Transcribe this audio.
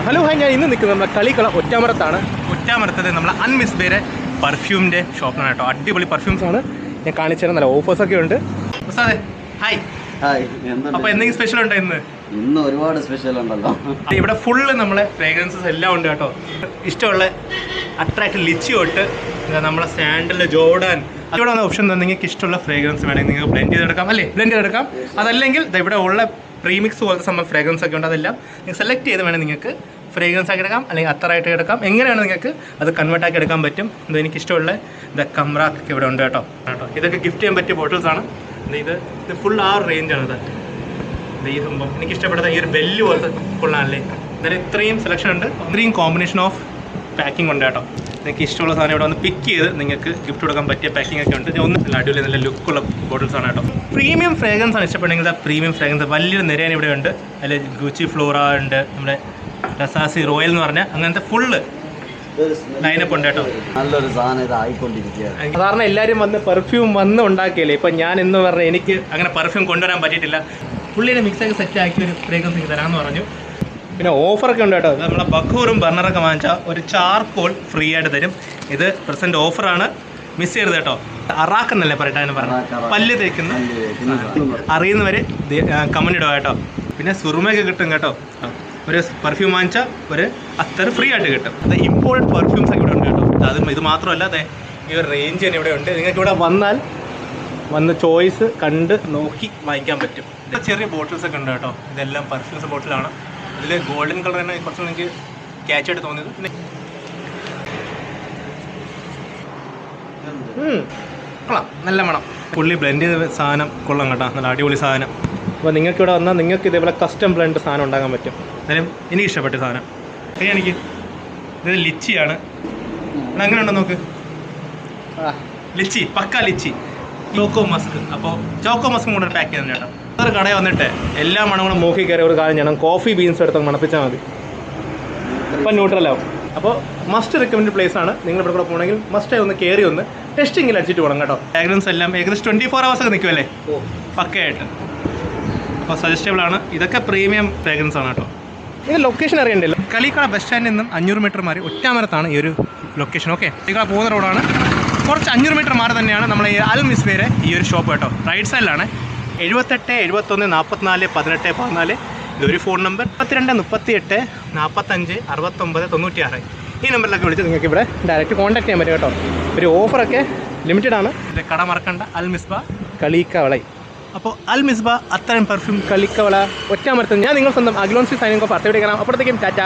Hello hi, ഞാൻ ഇന്ന് നിൽക്കുന്നത് നമ്മുടെ കളിക്കളം ഒറ്റാമരത്താണ്. ഒറ്റാമരത്തത് നമ്മളെ അൺമിസ്ബയുടെ പെർഫ്യൂമിൻ്റെ ഷോപ്പാണ് കേട്ടോ. അടിപൊളി പെർഫ്യൂംസാണ് ഞാൻ കാണിച്ചു തരാം. നല്ല ഓഫേഴ്സൊക്കെ ഉണ്ട്. അതെ ഹായ് ഹായ്. അപ്പോൾ എന്തെങ്കിലും സ്പെഷ്യൽ ഉണ്ടോ ഇന്ന്? ഇന്ന് ഒരുപാട് സ്പെഷ്യൽ ഉണ്ടല്ലോ. ഇവിടെ ഫുള്ള് നമ്മളെ ഫ്രേഗ്രൻസസ് എല്ലാം ഉണ്ട് കേട്ടോ. ഇഷ്ടമുള്ള അട്രാക്റ്റ് ലിച്ചി തൊട്ട് നമ്മളെ സാൻഡൽ, ജോർഡാൻ, ഇവിടെ വന്ന ഓപ്ഷൻ നിങ്ങൾക്ക് ഇഷ്ടമുള്ള ഫ്രേഗ്രൻസ് വേണമെങ്കിൽ നിങ്ങൾക്ക് ബ്ലെൻഡ് ചെയ്തെടുക്കാം, അല്ലേ? ബ്ലെൻഡ് ചെയ്തെടുക്കാം. അതല്ലെങ്കിൽ ഇവിടെ ഉള്ള പ്രീമിക്സ് പോലത്തെ സംഭവം ഫ്രേഗ്രൻസ് ഒക്കെ ഉണ്ട്. അതെല്ലാം നിങ്ങൾ സെലക്ട് ചെയ്ത് വേണമെങ്കിൽ നിങ്ങൾക്ക് ഫ്രേഗ്രൻസ് ആക്കി എടുക്കാം, അല്ലെങ്കിൽ അത്തറായിട്ട് എടുക്കാം. എങ്ങനെയാണ് നിങ്ങൾക്ക് അത് കൺവേർട്ട് ആക്കി എടുക്കാൻ പറ്റും. ഇത് എനിക്ക് ഇഷ്ടമുള്ള കമ്രാക്ക് ഇവിടെ ഉണ്ട് കേട്ടോ. ഇതൊക്കെ ഗിഫ്റ്റ് ചെയ്യാൻ പറ്റിയ ബോട്ടിൽസാണ്. ഇത് ഫുൾ ആ റേഞ്ചാണ്. ഈ സംഭവം എനിക്ക് ഇഷ്ടപ്പെട്ടത് ഈ ഒരു ബെല്ല് പോലത്തെ ഫുള്ളാണല്ലേ. അതായത് ഇത്രയും സെലക്ഷൻ ഉണ്ട്, ഇത്രയും കോമ്പിനേഷൻ ഓഫ് പാക്കിംഗ് ഉണ്ട് കേട്ടോ. നിങ്ങൾക്ക് ഇഷ്ടമുള്ള സാധനം ഇവിടെ വന്ന് പിക്ക് ചെയ്ത് നിങ്ങൾക്ക് ഗിഫ്റ്റ് കൊടുക്കാൻ പറ്റിയ പാക്കിംഗ് ഒക്കെ ഉണ്ട്. ഒന്നും അടിപൊളി നല്ല ലുക്കുള്ള ബോട്ടിൽസാണ് കേട്ടോ. പ്രീമിയം ഫ്രേഗ്രൻസ് ആണ് ഇഷ്ടപ്പെടുന്നെങ്കിൽ പ്രീമിയം ഫ്രേഗ്രൻസ് വലിയൊരു നിരയാണ് ഇവിടെ ഉണ്ട്. അതിൽ ഗുച്ചി ഫ്ലോറ ഉണ്ട്, നമ്മുടെ റസാസി റോയൽ എന്ന് പറഞ്ഞാൽ അങ്ങനത്തെ ഫുള്ള് ലൈനപ്പ് ഉണ്ട് കേട്ടോ. നല്ലൊരു സാധനം ഇത് ആയിക്കൊണ്ടിരിക്കുകയാണ്. സാധാരണ എല്ലാവരും വന്ന് പെർഫ്യൂം വന്ന് ഉണ്ടാക്കിയല്ലേ. ഇപ്പം ഞാൻ എന്ന് പറഞ്ഞാൽ എനിക്ക് അങ്ങനെ പെർഫ്യൂം കൊണ്ടുവരാൻ പറ്റിയിട്ടില്ല. പുള്ളിനെ മിക്സാക്കി സെറ്റ് ആക്കി ഒരു ഫ്രേഗ്രൻസ് എനിക്ക് തരാമെന്ന് പറഞ്ഞു. പിന്നെ ഓഫറൊക്കെ ഉണ്ട് കേട്ടോ. നമ്മളെ ബഖൂറും ബർണറൊക്കെ വാങ്ങിച്ചാൽ ഒരു ചാർക്കോൾ ഫ്രീ ആയിട്ട് തരും. ഇത് പ്രസൻറ്റ് ഓഫറാണ്, മിസ് ചെയ്യരുത് കേട്ടോ. അറാക്ക് എന്നല്ലേ പറയട്ടെ, അതിന് പറഞ്ഞു പല്ല് തേക്കുന്ന അറിയുന്നവർ കമൻറ്റ് ഇടുക കേട്ടോ. പിന്നെ സുറുമയൊക്കെ കിട്ടും കേട്ടോ. ഒരു പെർഫ്യൂം വാങ്ങിച്ചാൽ ഒരു അത്തർ ഫ്രീ ആയിട്ട് കിട്ടും. അത് ഇമ്പോർട്ടഡ് പെർഫ്യൂംസ് ഒക്കെ ഇവിടെ ഉണ്ട് കേട്ടോ. അതും ഇത് മാത്രമല്ല, അതെ ഈ ഒരു റേഞ്ച് തന്നെ ഇവിടെ ഉണ്ട്. നിങ്ങൾക്ക് ഇവിടെ വന്ന് ചോയ്സ് കണ്ട് നോക്കി വാങ്ങിക്കാൻ പറ്റും. ചെറിയ ബോട്ടിൽസ് ഒക്കെ ഉണ്ട് കേട്ടോ. ഇതെല്ലാം പെർഫ്യൂംസ് ബോട്ടിലാണ്. ഇതിൽ ഗോൾഡൻ കളർ തന്നെ കുറച്ച് എനിക്ക് ക്യാച്ച് ആയിട്ട് തോന്നിയത്. പിന്നെ കൊള്ളാം, നല്ല മണം. പുള്ളി ബ്ലെൻഡ് ചെയ്ത സാധനം കൊള്ളാം കേട്ടോ. നല്ല അടിപൊളി സാധനം. അപ്പോൾ നിങ്ങൾക്ക് ഇവിടെ വന്നാൽ നിങ്ങൾക്ക് ഇതേപോലെ കസ്റ്റം ബ്ലെൻഡ് സാധനം ഉണ്ടാക്കാൻ പറ്റും. എന്തായാലും എനിക്ക് ഇഷ്ടപ്പെട്ട സാധനം എനിക്ക് ഇത് ലിച്ചിയാണ്. അങ്ങനെ ഉണ്ടോ നോക്ക്, ലിച്ചി പക്ക ലിച്ചി ചോക്കോ മസ്ക്. അപ്പോൾ ചോക്കോ മസ്കും കൂടെ പാക്ക് ചെയ്തു കേട്ടോ. ഒരു കടയിൽ വന്നിട്ട് എല്ലാ മണങ്ങളും മൂക്കി കയറി ഒരു കാര്യം ചെയ്യണം. കോഫി ബീൻസ് എടുത്ത് മണപ്പിച്ചാൽ മതി, ഇപ്പം ന്യൂട്രലാവും. അപ്പോൾ മസ്റ്റ് റെക്കമെൻഡ് പ്ലേസ് ആണ്. നിങ്ങൾ ഇവിടെ കൂടെ പോകണമെങ്കിൽ മസ്റ്റ് ഒന്ന് കയറി ഒന്ന് ടെസ്റ്റിങ്ങിൽ അടിച്ചിട്ട് പോകണം കേട്ടോ. ഫ്രാഗ്രൻസ് എല്ലാം ഏകദേശം 24 hours ഒക്കെ നിൽക്കുമല്ലേ പക്കയായിട്ട്. അപ്പോൾ സജസ്റ്റബിൾ ആണ്. ഇതൊക്കെ പ്രീമിയം ഫ്രാഗ്രൻസ് ആണ് കേട്ടോ. ഇത് ലൊക്കേഷൻ അറിയണ്ടല്ലോ. കളിക്കട ബസ് സ്റ്റാൻഡിൽ നിന്നും 500 മീറ്റർ മാറി ഒറ്റാമരത്താണ് ഈ ഒരു ലൊക്കേഷൻ. ഓക്കെ, കളിക്കട പോകുന്ന റോഡാണ്. കുറച്ച് 500 മീറ്റർ മാറി തന്നെയാണ് നമ്മളെ ഈ അൽ മിസ്ബയുടെ ഈ ഒരു ഷോപ്പ് കേട്ടോ. റൈറ്റ് സൈഡിലാണ്. 78 71 44 18 14. ഇതൊരു ഫോൺ നമ്പർ. 32 38 45 69 96. ഈ നമ്പറിലൊക്കെ വിളിച്ച് നിങ്ങൾക്ക് ഇവിടെ ഡയറക്റ്റ് കോൺടാക്ട് ചെയ്യാൻ പറ്റും കേട്ടോ. ഒരു ഓഫറൊക്കെ ലിമിറ്റഡ് ആണ്. കട മറക്കണ്ട, അൽ മിസ്ബ കളിക്കവള. അപ്പോൾ അൽ മിസ്ബ അത്തരം പെർഫ്യൂം കളിക്കവള ഒറ്റാമരത്ത്. ഞാൻ നിങ്ങൾ സ്വന്തം അഗ്ലോൺസി സൈനിങ് ഓഫ്. അടുത്ത വീഡിയോ കാണാം. അപ്പോഴത്തേക്കും ടാറ്റാ.